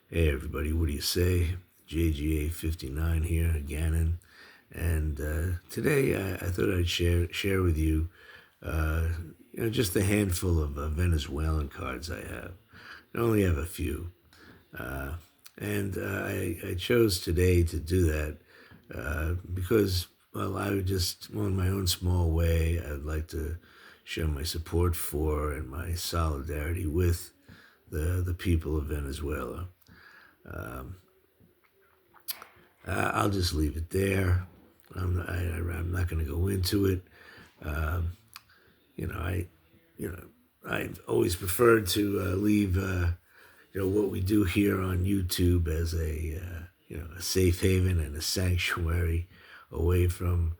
Hey everybody, what do you say? JGA 59 here, Gannon. And today I thought I'd share with you, uh, just a handful of Venezuelan cards I have. I only have a few. Uh, and I chose today to do that because, well, in my own small way, I'd like to show my support for and my solidarity with the people of Venezuela. Um, I'll just leave it there. I'm not going to go into it. Um, you know, I, you know, I've always preferred to leave, what we do here on YouTube as a safe haven and a sanctuary away from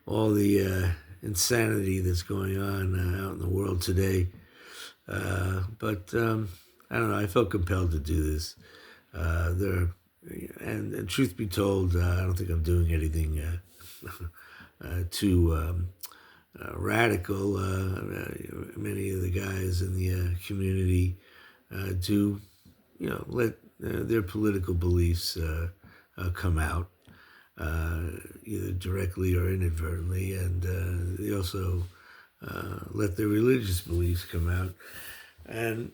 all the insanity that's going on out in the world today. But I don't know. I felt compelled to do this. There, and truth be told, I don't think I'm doing anything too radical. Many of the guys in the community do, let their political beliefs come out, either directly or inadvertently, and they also let their religious beliefs come out. And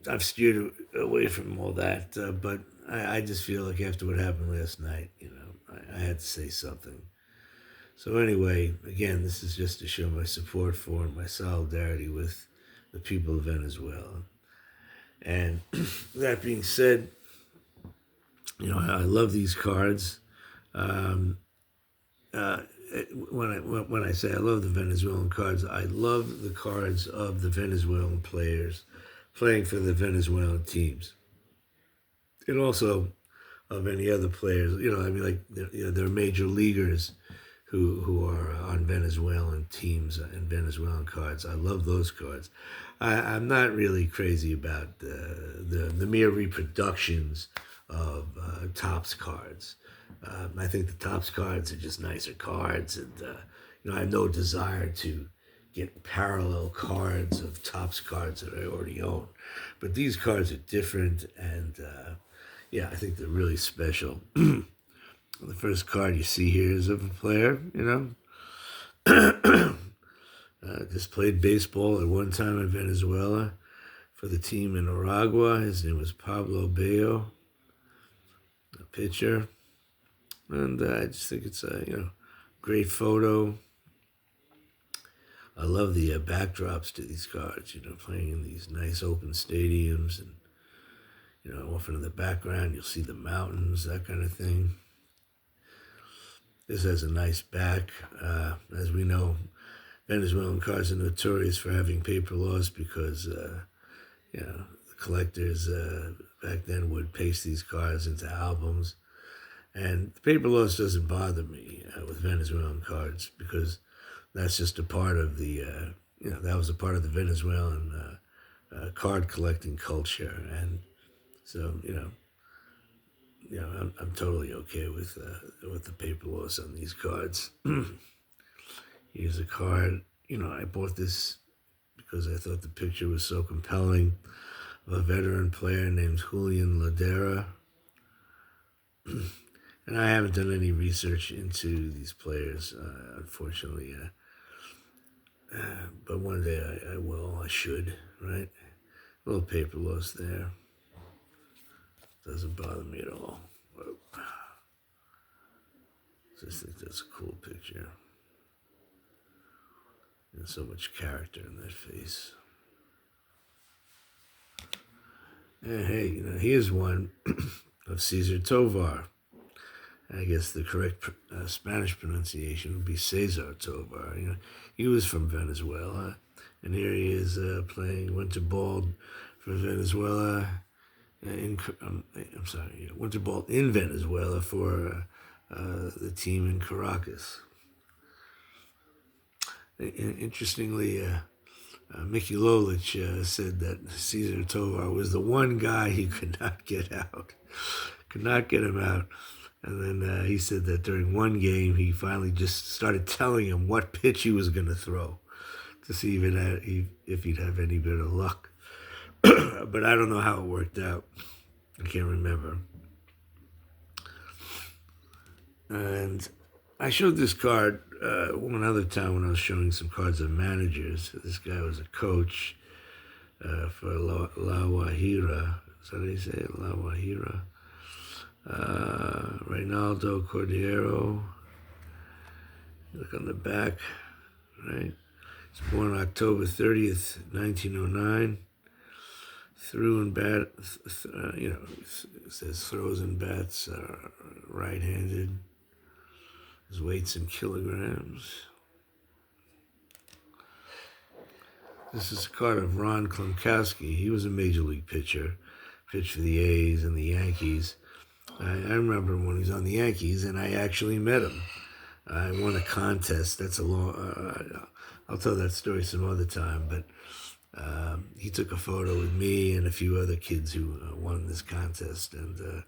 I've steered away from all that, but I just feel like after what happened last night, I had to say something. So anyway, again, this is just to show my support for and my solidarity with the people of Venezuela. And that being said, I love these cards. Um, uh, when I say I love the Venezuelan cards, I love the cards of the Venezuelan players playing for the Venezuelan teams, and also of any other players. There are major leaguers who are on Venezuelan teams and Venezuelan cards. I love those cards. I'm not really crazy about the mere reproductions of Topps cards. I think the Topps cards are just nicer cards, and I have no desire to get parallel cards of Topps cards that I already own. But these cards are different, and I think they're really special. The first card you see here is of a player, just played baseball at one time in Venezuela for the team in Aragua. His name was Pablo Bello, a pitcher. And I just think it's a great photo. I love the backdrops to these cards, playing in these nice open stadiums. And, often in the background, you'll see the mountains, that kind of thing. This has a nice back. As we know, Venezuelan cards are notorious for having paper loss because, the collectors back then would paste these cards into albums. And the paper loss doesn't bother me with Venezuelan cards because that's just a part of that was a part of the Venezuelan card collecting culture. And so, I'm totally okay with the paper loss on these cards. Here's a card. I bought this because I thought the picture was so compelling of a veteran player named Julian Ladera. And I haven't done any research into these players, unfortunately. But one day I will. I should, right? A little paper loss there. Doesn't bother me at all. Just think that's a cool picture. And so much character in that face. And hey, here's one of Cesar Tovar. I guess the correct Spanish pronunciation would be Cesar Tovar. He was from Venezuela, and here he is went to ball for Venezuela. Went to ball in Venezuela for the team in Caracas. Interestingly, Mickey Lolich said that Cesar Tovar was the one guy he could not get out, could not get him out. And then he said that during one game, he finally just started telling him what pitch he was going to throw to see if he'd have any bit of luck. But I don't know how it worked out. I can't remember. And I showed this card one other time when I was showing some cards of managers. This guy was a coach for La Guajira. Is that how you say it? La Guajira. Reynaldo Cordero. Look on the back, right? He's born October 30th, 1909. Threw and bat, it says throws and bats, right-handed. His weight's in kilograms. This is a card of Ron Klunkowski. He was a major league pitcher. Pitched for the A's and the Yankees. I remember when he was on the Yankees, and I actually met him. I won a contest. That's a long... I'll tell that story some other time, but he took a photo with me and a few other kids who won this contest, and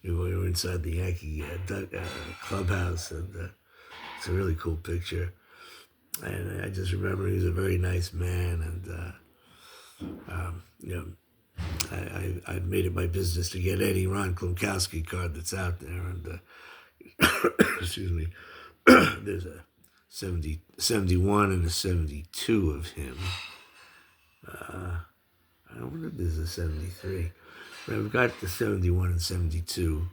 we were inside the Yankee clubhouse, and it's a really cool picture. And I just remember he was a very nice man, and I made it my business to get any Ron Klunkowski card that's out there, and excuse me, there's a 71 and a 72 of him. I wonder if there's a 73. But I've got the 71 and 72.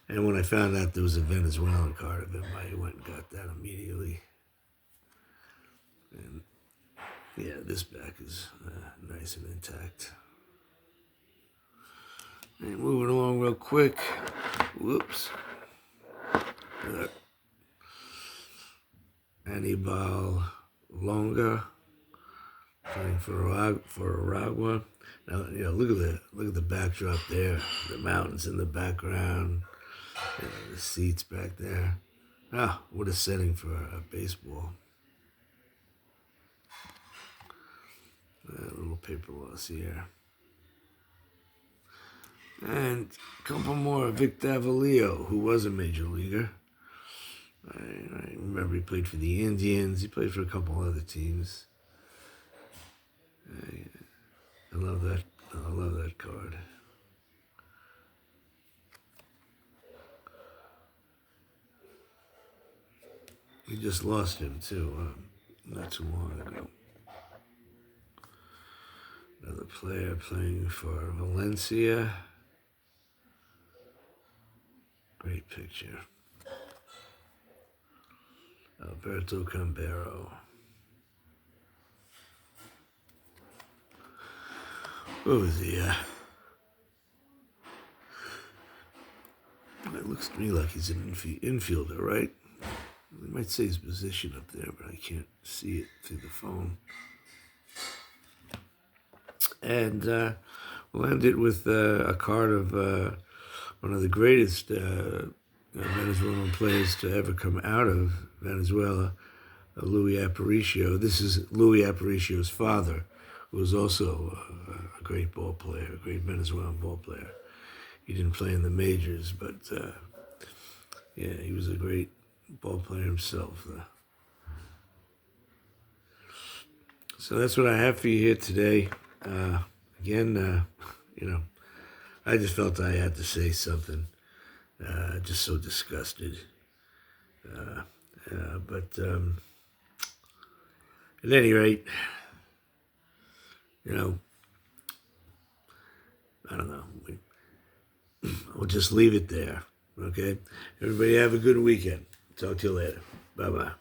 And when I found out there was a Venezuelan card of him, I went and got that immediately. And yeah, this back is nice and intact. And moving along real quick. Whoops. Anibal Longa playing for Aragua. Now, look at the backdrop there. The mountains in the background. The seats back there. Ah, what a setting for baseball. A little paper loss here. And a couple more. Vic Davalillo, who was a major leaguer. I remember he played for the Indians. He played for a couple other teams. I love that. I love that card. We just lost him too, not too long ago. Another player playing for Valencia. Great picture. Alberto Cambero. What was he? It looks to me like he's an infielder, right? They might say his position up there, but I can't see it through the phone. And we'll end it with a card of one of the greatest Venezuelan players to ever come out of Venezuela, Louis Aparicio. This is Louis Aparicio's father, who was also a great ball player, a great Venezuelan ball player. He didn't play in the majors, but yeah, he was a great ball player himself. So that's what I have for you here today. Again, I just felt I had to say something. Just so disgusted. But at any rate, I don't know. We'll just leave it there. Okay? Everybody have a good weekend. Talk to you later. Bye-bye.